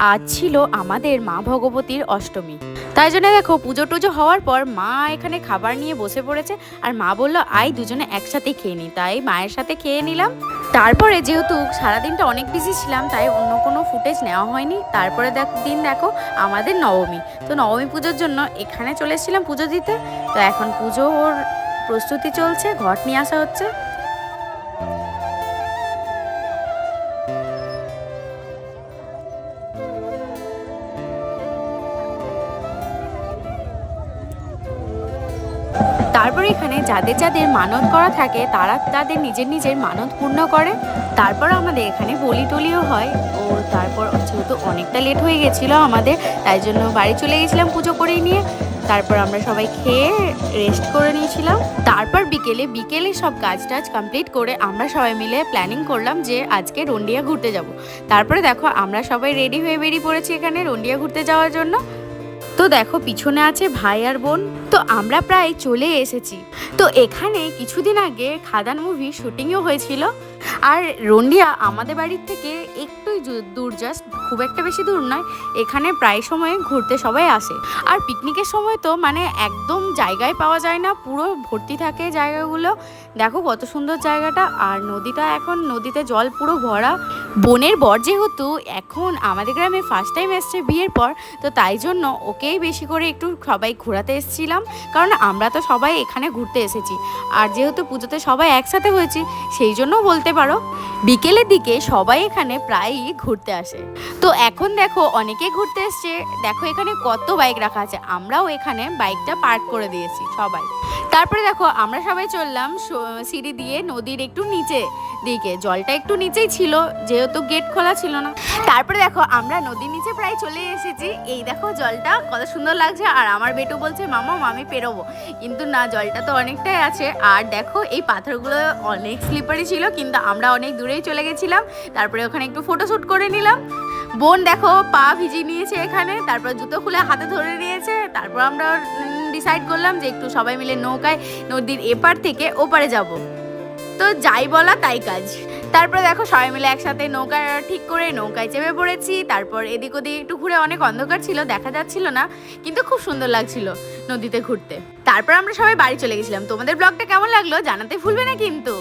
আজ ছিল আমাদের মা ভগবতীর অষ্টমী। তাই জন্য দেখো পুজো টুজো হওয়ার পর মা এখানে খাবার নিয়ে বসে পড়েছে, আর মা বলল আই দুজনে একসাথে খেয়ে নিই, তাই মায়ের সাথে খেয়ে নিলাম। তারপরে যেহেতু সারাদিনটা অনেক বিজি ছিলাম তাই অন্য কোনো ফুটেজ নেওয়া হয়নি। তারপরে দিন দেখো আমাদের নবমী, তো নবমী পুজোর জন্য এখানে চলে এসেছিলাম পুজো দিতে। তো এখন পুজোর প্রস্তুতি চলছে, ঘট নিয়ে আসা হচ্ছে। তারপর এখানে যাদের যাদের মানত করা থাকে তারা তাদের নিজের নিজের মানত পূর্ণ করে। তারপর আমাদের এখানে বলি টলিও হয়। ও তারপর যেহেতু অনেকটা লেট হয়ে গেছিলো আমাদের, তাই জন্য বাড়ি চলে গেছিলাম পুজো করে নিয়ে। তারপর আমরা সবাই খেয়ে রেস্ট করে নিয়েছিলাম। তারপর বিকেলে সব কাজ টাজ কমপ্লিট করে আমরা সবাই মিলে প্ল্যানিং করলাম যে আজকে রন্ডিয়া ঘুরতে যাব। তারপরে দেখো আমরা সবাই রেডি হয়ে বেরিয়ে পড়েছি এখানে রন্ডিয়া ঘুরতে যাওয়ার জন্য। তো দেখো পিছনে আছে ভাই আর বোন, তো আমরা প্রায় চলে এসেছি। তো এখানে কিছুদিন আগে খাদান মুভি শুটিংও হয়েছিল। আর রন্ডিয়া আমাদের বাড়ির থেকে একটুই দূর, জাস্ট খুব একটা বেশি দূর নয়। এখানে প্রায় সময় ঘুরতে সবাই আসে। আর পিকনিকের সময় তো মানে একদম জায়গায় পাওয়া যায় না, পুরো ভর্তি থাকে জায়গাগুলো। দেখো কত সুন্দর জায়গাটা। আর নদীটা, এখন নদীতে জল পুরো ভরা। বোনের বর যেহেতু এখন আমাদের গ্রামে ফার্স্ট টাইম এসছে বিয়ের পর, তো তাই জন্য ওকেই বেশি করে একটু সবাই ঘোরাতে এসেছিলাম, কারণ আমরা তো সবাই এখানে ঘুরতে এসেছি। আর যেহেতু পুজোতে সবাই একসাথে হয়েছি সেই জন্য বলতে পারো। বিকেলের দিকে সবাই এখানে প্রায়ই ঘুরতে আসে। তো এখন দেখো অনেকে ঘুরতে এসছে, দেখো এখানে কত বাইক রাখা আছে, আমরাও এখানে বাইকটা পার্ক করে দিয়েছি সবাই। তারপরে দেখো আমরা সবাই চললাম সিঁড়ি দিয়ে নদীর একটু নিচে দিকে, জলটা একটু নিচেই ছিল যেহেতু গেট খোলা ছিল না। তারপরে দেখো আমরা নদীর নিচে প্রায় চলে এসেছি। এই দেখো জলটা কত সুন্দর লাগছে, আর আমার বেটু বলছে মামা আমি পেরোবো, কিন্তু না, জলটা তো অনেকটাই আছে। আর দেখো এই পাথরগুলো অনেক স্লিপারি ছিল, কিন্তু আমরা অনেক দূরেই চলে গেছিলাম। তারপরে ওখানে একটু ফটোশ্যুট করে নিলাম। বোন দেখো পা ভিজিয়ে নিয়েছে এখানে, তারপর জুতো খুলে হাতে ধরে নিয়েছে। তারপর আমরা ডিসাইড করলাম যে একটু সবাই মিলে নৌকায় নদীর এপার থেকে ওপারে যাব। তো যাই বলা তাই কাজ। তারপরে দেখো সবাই মিলে একসাথে নৌকা ঠিক করে নৌকায় চেপে পড়েছি। তারপর এদিক ওদিক একটু ঘুরে, অনেক অন্ধকার ছিল দেখা যাচ্ছিল না, কিন্তু খুব সুন্দর লাগছিল নদীতে ঘুরতে। তারপর আমরা সবাই বাড়ি চলে গেছিলাম। তোমাদের ব্লগটা কেমন লাগলো জানাতে ভুলবে না কিন্তু।